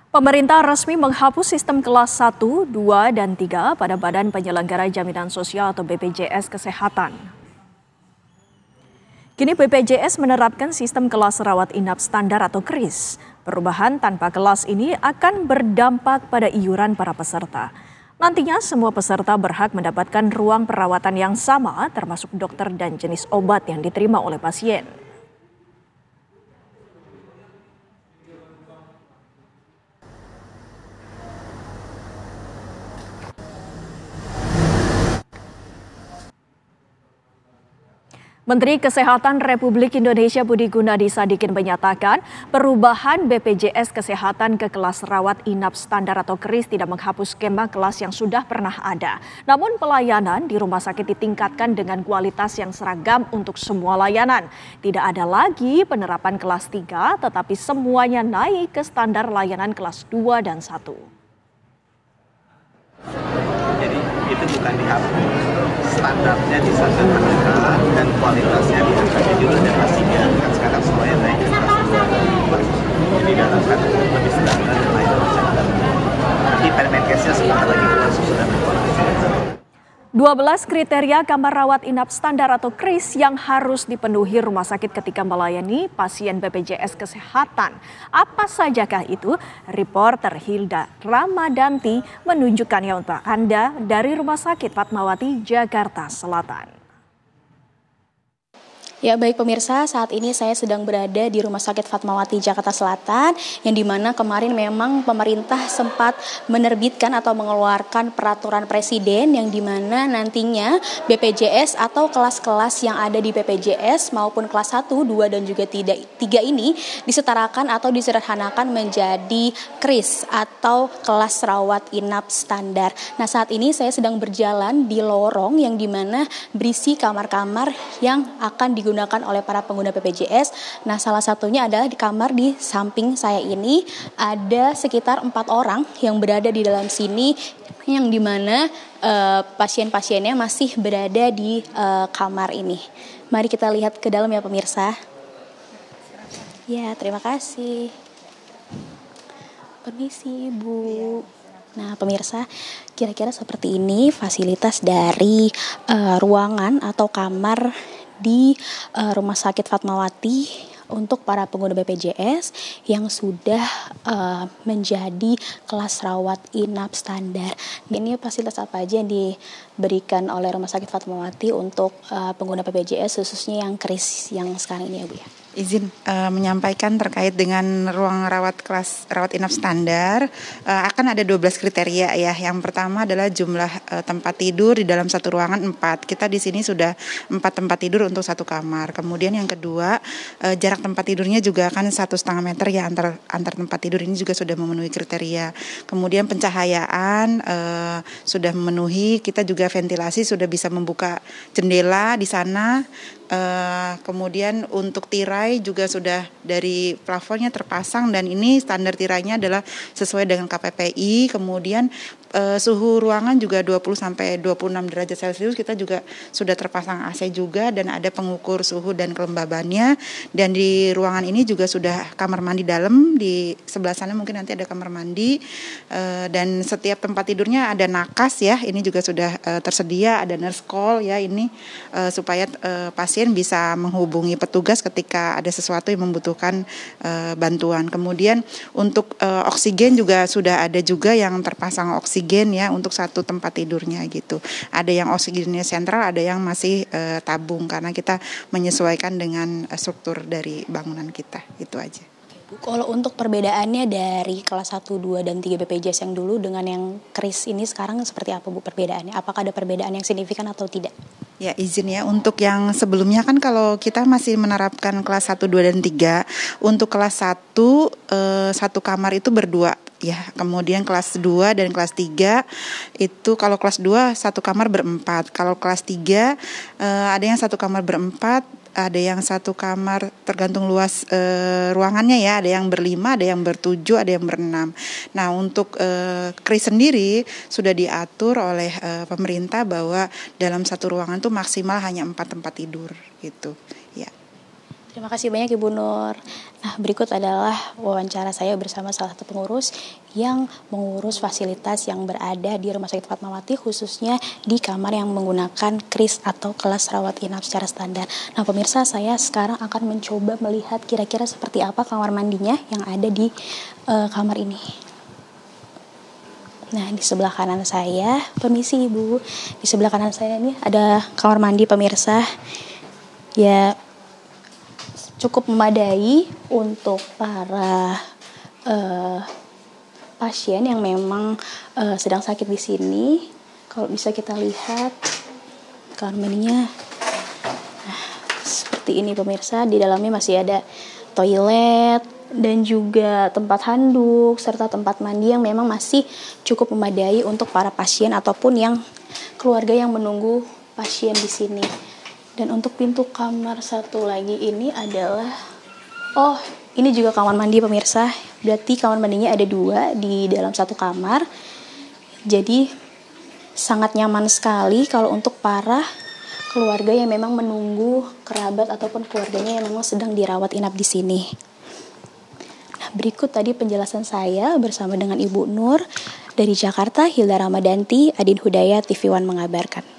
Pemerintah resmi menghapus sistem kelas 1, 2, dan 3 pada Badan Penyelenggara Jaminan Sosial atau BPJS Kesehatan. Kini BPJS menerapkan sistem kelas rawat inap standar atau KRIS. Perubahan tanpa kelas ini akan berdampak pada iuran para peserta. Nantinya semua peserta berhak mendapatkan ruang perawatan yang sama termasuk dokter dan jenis obat yang diterima oleh pasien. Menteri Kesehatan Republik Indonesia Budi Gunadi Sadikin menyatakan perubahan BPJS Kesehatan ke kelas rawat inap standar atau KRIS tidak menghapus skema kelas yang sudah pernah ada. Namun pelayanan di rumah sakit ditingkatkan dengan kualitas yang seragam untuk semua layanan. Tidak ada lagi penerapan kelas 3 tetapi semuanya naik ke standar layanan kelas 2 dan 1. Jadi itu bukan dihapus, standarnya disederhanakan dan kualitasnya diangkatnya juga dan pastinya kan sekarang semuanya naik ke kelas 2. Jadi diharapkan lebih standar dan lain macam. Nanti Permenkesnya sebentar lagi kita sudah berkoordinasi. 12 kriteria kamar rawat inap standar atau KRIS yang harus dipenuhi rumah sakit ketika melayani pasien BPJS Kesehatan. Apa sajakah itu? Reporter Hilda Ramadanti menunjukkannya untuk Anda dari Rumah Sakit Fatmawati, Jakarta Selatan. Ya baik pemirsa, saat ini saya sedang berada di Rumah Sakit Fatmawati Jakarta Selatan yang dimana kemarin memang pemerintah sempat menerbitkan atau mengeluarkan peraturan presiden yang dimana nantinya BPJS atau kelas-kelas yang ada di BPJS maupun kelas 1, 2 dan juga 3 ini disetarakan atau disederhanakan menjadi KRIS atau kelas rawat inap standar. Nah saat ini saya sedang berjalan di lorong yang dimana berisi kamar-kamar yang akan digunakan oleh para pengguna BPJS. Nah, salah satunya adalah di kamar di samping saya ini ada sekitar 4 orang yang berada di dalam sini yang dimana pasien-pasiennya masih berada di kamar ini. Mari kita lihat ke dalam ya pemirsa. Ya, terima kasih. Permisi, Bu. Nah, pemirsa, kira-kira seperti ini fasilitas dari ruangan atau kamar di Rumah Sakit Fatmawati untuk para pengguna BPJS yang sudah menjadi kelas rawat inap standar. Ini fasilitas apa aja yang diberikan oleh Rumah Sakit Fatmawati untuk pengguna BPJS khususnya yang KRIS yang sekarang ini ya Bu ya? Izin menyampaikan terkait dengan ruang rawat inap standar akan ada 12 kriteria ya. Yang pertama adalah jumlah tempat tidur di dalam satu ruangan 4. Kita di sini sudah 4 tempat tidur untuk satu kamar. Kemudian yang kedua jarak tempat tidurnya juga akan 1,5 meter ya antar tempat tidur, ini juga sudah memenuhi kriteria. Kemudian pencahayaan sudah memenuhi, kita juga ventilasi sudah bisa membuka jendela di sana. Kemudian untuk tirai juga sudah dari plafonnya terpasang dan ini standar tirainya adalah sesuai dengan KPPI. Kemudian suhu ruangan juga 20 sampai 26 derajat Celcius, kita juga sudah terpasang AC juga dan ada pengukur suhu dan kelembabannya. Dan di ruangan ini juga sudah kamar mandi dalam, di sebelah sana mungkin nanti ada kamar mandi, dan setiap tempat tidurnya ada nakas ya, ini juga sudah tersedia, ada nurse call ya ini supaya pasien bisa menghubungi petugas ketika ada sesuatu yang membutuhkan bantuan. Kemudian untuk oksigen juga sudah ada juga yang terpasang oksigen ya untuk satu tempat tidurnya gitu. Ada yang oksigennya sentral, ada yang masih tabung karena kita menyesuaikan dengan struktur dari bangunan kita. Itu aja. Kalau untuk perbedaannya dari kelas 1, 2, dan 3 BPJS yang dulu dengan yang KRIS ini sekarang seperti apa Bu perbedaannya? Apakah ada perbedaan yang signifikan atau tidak? Ya izin ya, untuk yang sebelumnya kan kalau kita masih menerapkan kelas 1, 2, dan 3, untuk kelas 1, satu kamar itu berdua ya. Kemudian kelas 2 dan kelas 3 itu kalau kelas 2 satu kamar berempat. Kalau kelas 3 ada yang satu kamar berempat, ada yang satu kamar tergantung luas ruangannya ya, ada yang berlima, ada yang bertujuh, ada yang berenam. Nah untuk KRIS sendiri sudah diatur oleh pemerintah bahwa dalam satu ruangan tuh maksimal hanya 4 tempat tidur gitu ya. Terima kasih banyak Ibu Nur. Nah, berikut adalah wawancara saya bersama salah satu pengurus yang mengurus fasilitas yang berada di Rumah Sakit Fatmawati, khususnya di kamar yang menggunakan KRIS atau kelas rawat inap secara standar. Nah, pemirsa, saya sekarang akan mencoba melihat kira-kira seperti apa kamar mandinya yang ada di kamar ini. Nah, di sebelah kanan saya, permisi Ibu, di sebelah kanan saya ini ada kamar mandi pemirsa. Ya, cukup memadai untuk para pasien yang memang sedang sakit di sini. Kalau bisa kita lihat kamar mandinya, nah, seperti ini pemirsa. Di dalamnya masih ada toilet dan juga tempat handuk serta tempat mandi yang memang masih cukup memadai untuk para pasien ataupun yang keluarga yang menunggu pasien di sini. Dan untuk pintu kamar satu lagi ini adalah, ini juga kamar mandi pemirsa. Berarti kamar mandinya ada 2 di dalam satu kamar. Jadi sangat nyaman sekali kalau untuk para keluarga yang memang menunggu kerabat ataupun keluarganya yang memang sedang dirawat inap di sini. Nah, berikut tadi penjelasan saya bersama dengan Ibu Nur dari Jakarta. Hilda Ramadanti, Adin Hudayat, TV One mengabarkan.